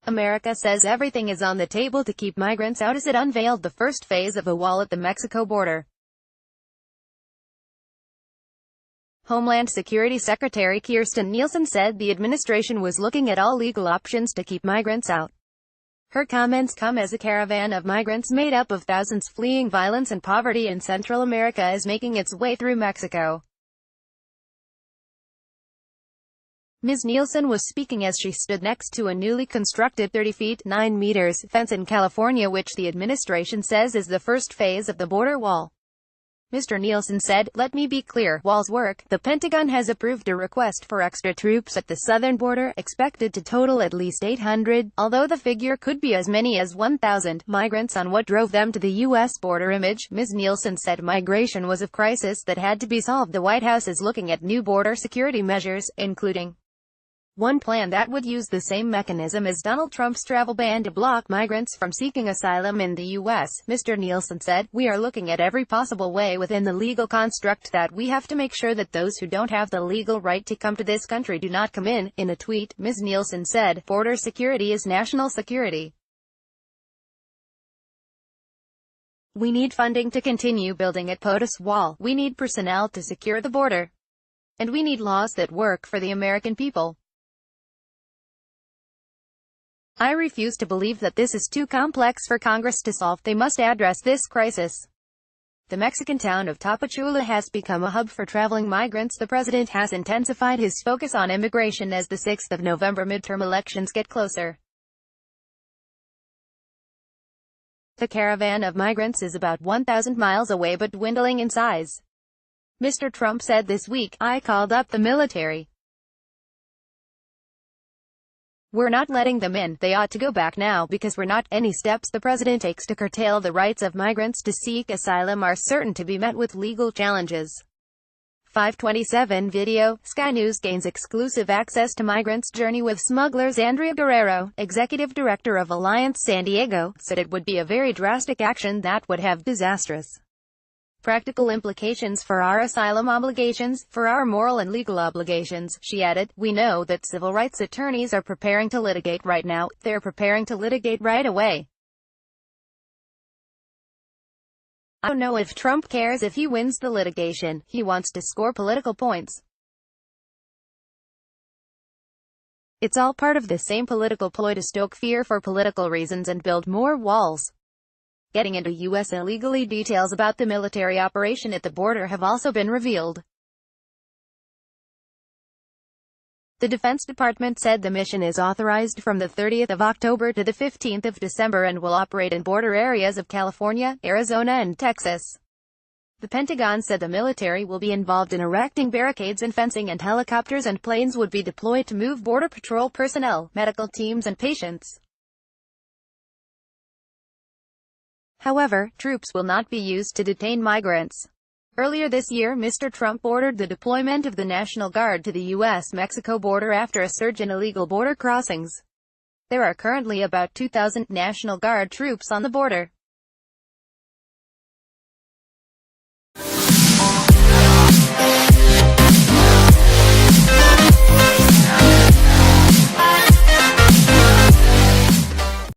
America says everything is on the table to keep migrants out as it unveiled the first phase of a wall at the Mexico border. Homeland Security Secretary Kirstjen Nielsen said the administration was looking at all legal options to keep migrants out. Her comments come as a caravan of migrants made up of thousands fleeing violence and poverty in Central America is making its way through Mexico. Ms. Nielsen was speaking as she stood next to a newly constructed 30 feet 9 meters fence in California, which the administration says is the first phase of the border wall. Mr. Nielsen said, "Let me be clear, walls work. The Pentagon has approved a request for extra troops at the southern border, expected to total at least 800, although the figure could be as many as 1,000, migrants on what drove them to the U.S. border." Image. Ms. Nielsen said migration was a crisis that had to be solved. The White House is looking at new border security measures, including one plan that would use the same mechanism as Donald Trump's travel ban to block migrants from seeking asylum in the U.S. Mr. Nielsen said, "We are looking at every possible way within the legal construct that we have to make sure that those who don't have the legal right to come to this country do not come in." In a tweet, Ms. Nielsen said, "Border security is national security. We need funding to continue building at POTUS wall. We need personnel to secure the border. And we need laws that work for the American people. I refuse to believe that this is too complex for Congress to solve. They must address this crisis." The Mexican town of Tapachula has become a hub for traveling migrants. The president has intensified his focus on immigration as the 6th of November midterm elections get closer. The caravan of migrants is about 1,000 miles away but dwindling in size. Mr. Trump said this week, "I called up the military. We're not letting them in. They ought to go back now because we're not." Any steps the president takes to curtail the rights of migrants to seek asylum are certain to be met with legal challenges. 527 video. Sky News gains exclusive access to migrants' journey with smugglers. Andrea Guerrero, executive director of Alliance San Diego, said it would be a very drastic action that would have disastrous practical implications for our asylum obligations, for our moral and legal obligations. She added, "We know that civil rights attorneys are preparing to litigate right now. They're preparing to litigate right away. I don't know if Trump cares if he wins the litigation. He wants to score political points. It's all part of the same political ploy to stoke fear for political reasons and build more walls." Getting into U.S. illegally. Details about the military operation at the border have also been revealed. The Defense Department said the mission is authorized from the 30th of October to the 15th of December and will operate in border areas of California, Arizona and Texas. The Pentagon said the military will be involved in erecting barricades and fencing, and helicopters and planes would be deployed to move Border Patrol personnel, medical teams and patients. However, troops will not be used to detain migrants. Earlier this year, Mr. Trump ordered the deployment of the National Guard to the U.S.-Mexico border after a surge in illegal border crossings. There are currently about 2,000 National Guard troops on the border.